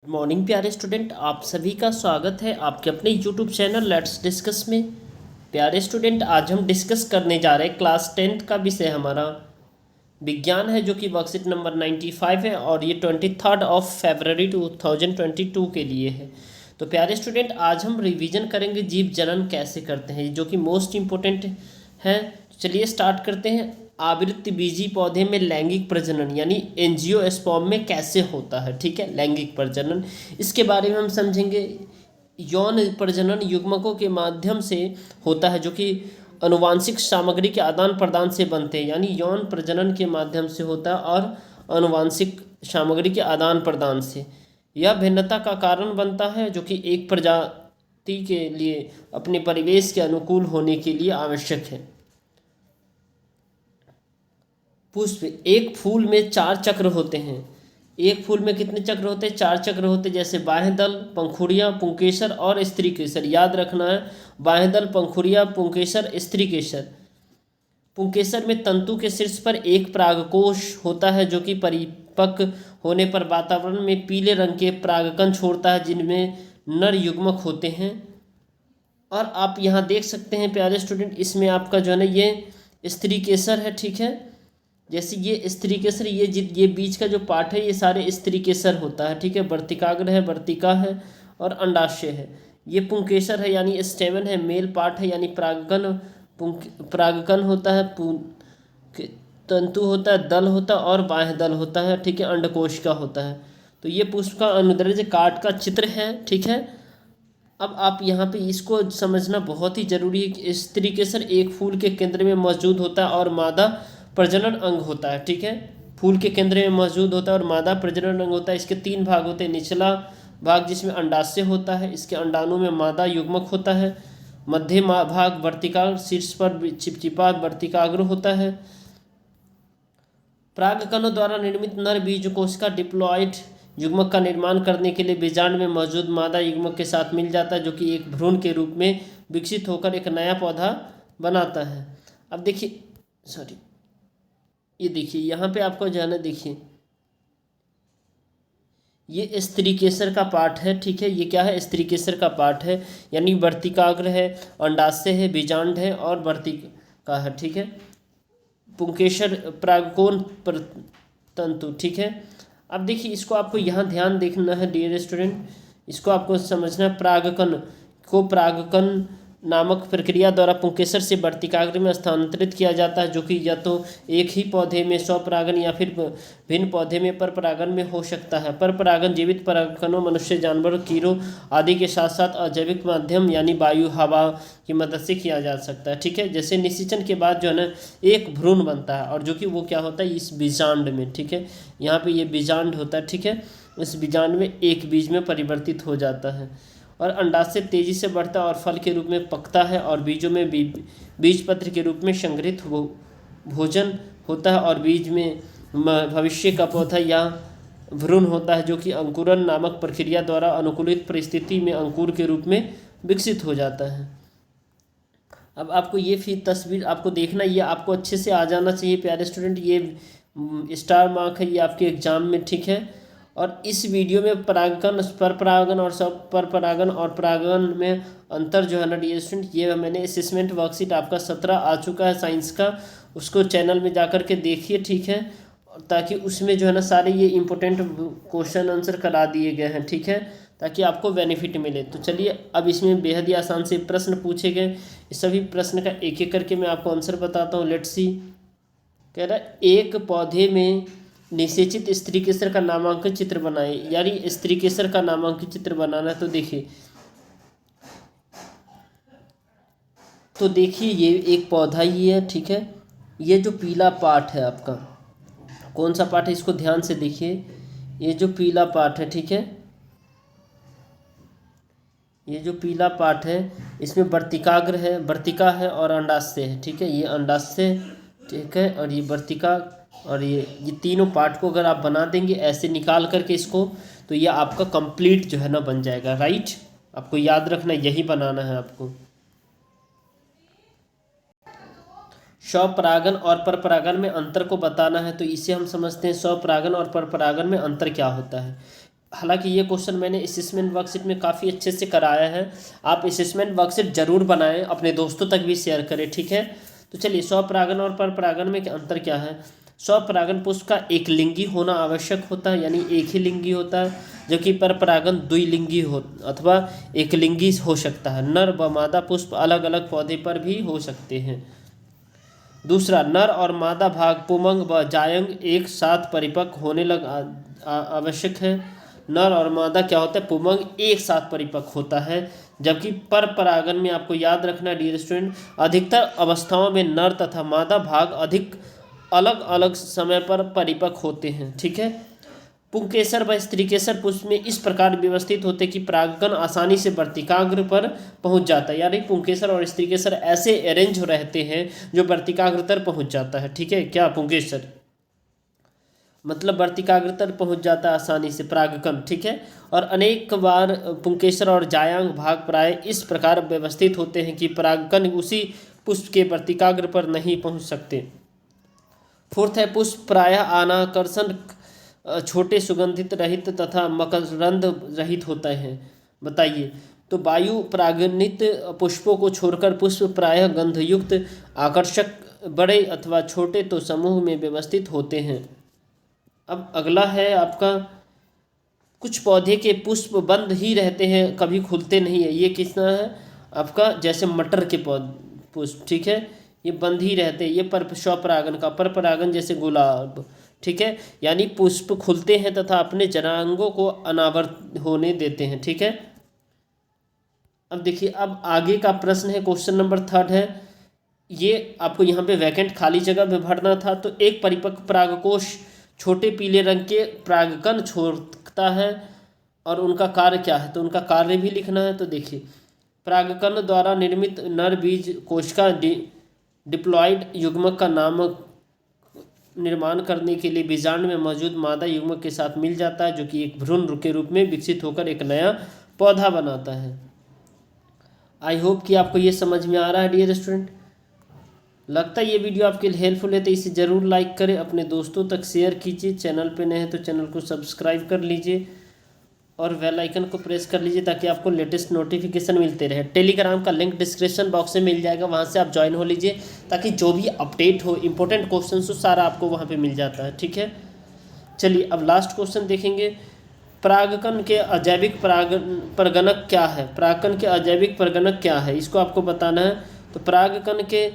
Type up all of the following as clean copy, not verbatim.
Morning प्यारे student, आप सभी का स्वागत है आपके अपने यूट्यूब चैनल लेट्स डिस्कस में। प्यारे स्टूडेंट, आज हम डिस्कस करने जा रहे हैं क्लास 10th का विषय हमारा विज्ञान है, जो कि वर्कशीट नंबर 95 है और ये 23 फरवरी 2022 के लिए है। तो प्यारे स्टूडेंट, आज हम रिवीजन करेंगे जीव जनन कैसे करते हैं, जो कि मोस्ट इम्पोर्टेंट है। चलिए स्टार्ट करते हैं। आवृत्तबीजी पौधे में लैंगिक प्रजनन यानी एंजियोस्पर्म में कैसे होता है, ठीक है, लैंगिक प्रजनन, इसके बारे में हम समझेंगे। यौन प्रजनन युग्मकों के माध्यम से होता है, जो कि अनुवांशिक सामग्री के आदान प्रदान से बनते हैं, यानी यौन प्रजनन के माध्यम से होता है और अनुवांशिक सामग्री के आदान प्रदान से यह भिन्नता का कारण बनता है, जो कि एक प्रजाति के लिए अपने परिवेश के अनुकूल होने के लिए आवश्यक है। पुष्प, एक फूल में 4 चक्र होते हैं। एक फूल में कितने चक्र होते हैं? 4 चक्र होते हैं, जैसे बाह्य दल, पंखुड़ियाँ, पुंकेसर और स्त्री केसर। याद रखना है, बाह्य दल, पंखुड़ियाँ, पुंकेसर, स्त्री केसर। पुंकेसर में तंतु के शीर्ष पर एक परागकोश होता है, जो कि परिपक्व होने पर वातावरण में पीले रंग के परागकण छोड़ता है, जिनमें नर युग्मक होते हैं। और आप यहाँ देख सकते हैं प्यारे स्टूडेंट, इसमें आपका जो है ना ये स्त्री केसर है, ठीक है। जैसे ये स्त्री केसर, ये बीच का जो पार्ट है ये सारे स्त्री केसर होता है, ठीक है। वर्तिकाग्र है, वर्तिका है और अंडाशय है। ये पुंकेसर है यानी स्टेमन है, मेल पार्ट है यानी परागकण होता है, तंतु होता है, दल होता है और बाह्य दल होता है, ठीक है, अंडकोश का होता है। तो ये पुष्प का अनुदैर्ध्य काट का चित्र है, ठीक है। अब आप यहाँ पे इसको समझना बहुत ही जरूरी है कि स्त्री केसर एक फूल के केंद्र में मौजूद होता है और मादा प्रजनन अंग होता है, ठीक है। फूल के केंद्र में मौजूद होता है और मादा प्रजनन अंग होता है। इसके 3 भाग होते हैं। निचला भाग जिसमें अंडाशय होता है, इसके अंडाणु में मादा युग्मक होता है। मध्य भाग वर्तिकाग्र, शीर्ष पर चिपचिपा वर्तिकाग्र होता है। परागकणों द्वारा निर्मित नर बीजकोश का डिप्लॉइड युग्मक का निर्माण करने के लिए बीजांड में मौजूद मादा युग्मक के साथ मिल जाता है, जो कि एक भ्रूण के रूप में विकसित होकर एक नया पौधा बनाता है। अब देखिए, ये देखिए यहाँ पे आपको जो है ना, देखिए ये स्त्री केसर का पार्ट है, ठीक है। ये क्या है? स्त्री केसर का पार्ट है, यानी वर्तिकाग्र है, अंडाशय है, बीजांड है और वर्तिका है, ठीक है। पुंकेसर परागकोण तंतु, ठीक है। अब देखिए, इसको आपको यहाँ ध्यान देखना है डियर स्टूडेंट, इसको आपको समझना है। परागकण नामक प्रक्रिया द्वारा पुंकेसर से वर्तिकाग्र में स्थानांतरित किया जाता है, जो कि या तो एक ही पौधे में स्वपरागन या फिर भिन्न पौधे में परपरागन में हो सकता है। परपरागन जीवित परागकणों, मनुष्य, जानवर, कीड़ों आदि के साथ साथ अजैविक माध्यम यानी वायु, हवा की मदद से किया जा सकता है, ठीक है। जैसे निषेचन के बाद जो है ना एक भ्रूण बनता है, और जो कि वो क्या होता है इस बीजांड में, ठीक है। यहाँ पे ये बीजांड होता है, ठीक है। इस बीजांड में एक बीज में परिवर्तित हो जाता है और अंडाशय तेजी से बढ़ता है और फल के रूप में पकता है और बीजों में बीज पत्र के रूप में संग्रहित भोजन होता है और बीज में भविष्य का पौधा या भ्रूण होता है, जो कि अंकुरन नामक प्रक्रिया द्वारा अनुकूलित परिस्थिति में अंकुर के रूप में विकसित हो जाता है। अब आपको ये फिर तस्वीर आपको देखना, ये आपको अच्छे से आ जाना चाहिए प्यारे स्टूडेंट। ये स्टार मार्क है, ये आपके एग्जाम में, ठीक है। और इस वीडियो में परागकण, परपरागन और परपरागन और परागन में अंतर जो है ना डियर स्टूडेंट, ये मैंने असेसमेंट वर्कशीट आपका 17 आ चुका है साइंस का, उसको चैनल में जाकर के देखिए, ठीक है। ताकि उसमें जो है ना सारे ये इंपॉर्टेंट क्वेश्चन आंसर करा दिए गए हैं, ठीक है, ताकि आपको बेनिफिट मिले। तो चलिए, अब इसमें बेहद ही आसान से प्रश्न पूछे गए, इस सभी प्रश्न का एक एक करके मैं आपको आंसर बताता हूँ। Let's see. कह रहा है, एक पौधे में निषेचित स्त्री केसर का नामांकित चित्र बनाए, यानी स्त्री केसर का नामांकित चित्र बनाना है। तो देखिए ये एक पौधा ही है, ठीक है। ये जो पीला पार्ट है आपका, कौन सा पार्ट है, इसको ध्यान से देखिए। ये जो पीला पार्ट है, ठीक है, ये जो पीला पार्ट है इसमें वर्तिकाग्र है, वर्तिका है और अंडाशय है, ठीक है। ये अंडाशय, ठीक है, और ये वर्तिका और ये तीनों पार्ट को अगर आप बना देंगे ऐसे निकाल करके इसको, तो ये आपका कंप्लीट जो है ना बन जाएगा, राइट। आपको याद रखना, यही बनाना है आपको। स्वपरागन और परपरागन में अंतर को बताना है, तो इसे हम समझते हैं स्वपरागन और परपरागन में अंतर क्या होता है। हालांकि ये क्वेश्चन मैंने असेसमेंट वर्कशीट में काफ़ी अच्छे से कराया है। आप असेसमेंट वर्कशीट जरूर बनाएं, अपने दोस्तों तक भी शेयर करें, ठीक है। तो चलिए, स्वपरागन और परपरागन में अंतर क्या है। स्वपरागन पुष्प का एक लिंगी होना आवश्यक होता है, यानी एक ही लिंगी होता है, जबकि परपरागन द्विलिंगी हो अथवा एक लिंगी हो सकता है। नर व मादा पुष्प अलग अलग पौधे पर भी हो सकते हैं। दूसरा, नर और मादा भाग पुमंग व जायंग एक साथ परिपक्व होने लग आवश्यक है। नर और मादा क्या होता है, पुमंग एक साथ परिपक्व होता है, जबकि पर परागन में आपको याद रखना डियर स्टूडेंट, अधिकतर अवस्थाओं में नर तथा मादा भाग अधिक अलग अलग समय पर परिपक्व होते हैं, ठीक है। पुंकेसर व स्त्रीकेसर पुष्प में इस प्रकार व्यवस्थित होते कि परागकण आसानी से वर्तिकाग्र पर पहुंच जाता है, यानी पुंकेसर और स्त्रीकेसर ऐसे अरेंज रहते हैं जो वर्तिकाग्र तक पहुंच जाता है, ठीक है। क्या पुंकेसर मतलब वर्तिकाग्र तक पहुंच जाता है आसानी से परागकण, ठीक है। और अनेक बार पुंकेसर और जायांग भाग प्राय इस प्रकार व्यवस्थित होते हैं कि परागकण उसी पुष्प के वर्तिकाग्र पर नहीं पहुंच सकते। फोर्थ है, पुष्प प्रायः अनाकर्षण छोटे सुगंधित रहित तथा मकरंद रहित होते हैं। बताइए। तो वायु परागनित पुष्पों को छोड़कर पुष्प प्रायः गंधयुक्त, आकर्षक, बड़े अथवा छोटे तो समूह में व्यवस्थित होते हैं। अब अगला है आपका, कुछ पौधे के पुष्प बंद ही रहते हैं, कभी खुलते नहीं है। ये किसना है आपका, जैसे मटर के पुष्प, ठीक है, ये बंद ही रहते हैं। ये स्वपरागन का। परपरागन जैसे गुलाब, ठीक है, यानी पुष्प खुलते हैं तथा अपने जनांगों को अनावृत होने देते हैं, ठीक है। अब देखिए, अब आगे का प्रश्न है, क्वेश्चन नंबर 3 है। ये आपको यहाँ पे वैकेंट खाली जगह में भरना था। तो एक परिपक्व परागकोश छोटे पीले रंग के परागकण छोड़ता है और उनका कार्य क्या है, तो उनका कार्य भी लिखना है। तो देखिए, परागकण द्वारा निर्मित नर बीज कोशिका डिप्लॉइड युग्मक का नामक निर्माण करने के लिए बीजांड में मौजूद मादा युग्मक के साथ मिल जाता है, जो कि एक भ्रूण के रूप में विकसित होकर एक नया पौधा बनाता है। आई होप कि आपको ये समझ में आ रहा है डियर स्टूडेंट। लगता है ये वीडियो आपके लिए हेल्पफुल है, तो इसे ज़रूर लाइक करें, अपने दोस्तों तक शेयर कीजिए। चैनल पे नए हैं तो चैनल को सब्सक्राइब कर लीजिए और बेल आइकन को प्रेस कर लीजिए ताकि आपको लेटेस्ट नोटिफिकेशन मिलते रहे। टेलीग्राम का लिंक डिस्क्रिप्शन बॉक्स में मिल जाएगा, वहाँ से आप ज्वाइन हो लीजिए ताकि जो भी अपडेट हो, इंपॉर्टेंट क्वेश्चन हो, सारा आपको वहाँ पे मिल जाता है, ठीक है। चलिए, अब लास्ट क्वेश्चन देखेंगे। परागकण के अजैविक परगणक क्या है। परागकण के अजैविक परगणक क्या है, इसको आपको बताना है। तो परागकण के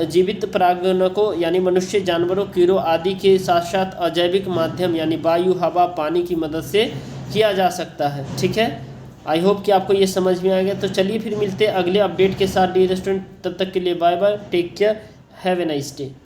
जीवित परागणकों यानी मनुष्य, जानवरों, कीड़ों आदि के साथ साथ अजैविक माध्यम यानी वायु, हवा, पानी की मदद से किया जा सकता है, ठीक है। आई होप कि आपको ये समझ में आ गया। तो चलिए फिर मिलते हैं अगले अपडेट के साथ डियर स्टूडेंट। तब तक के लिए bye bye, take care, have a nice day.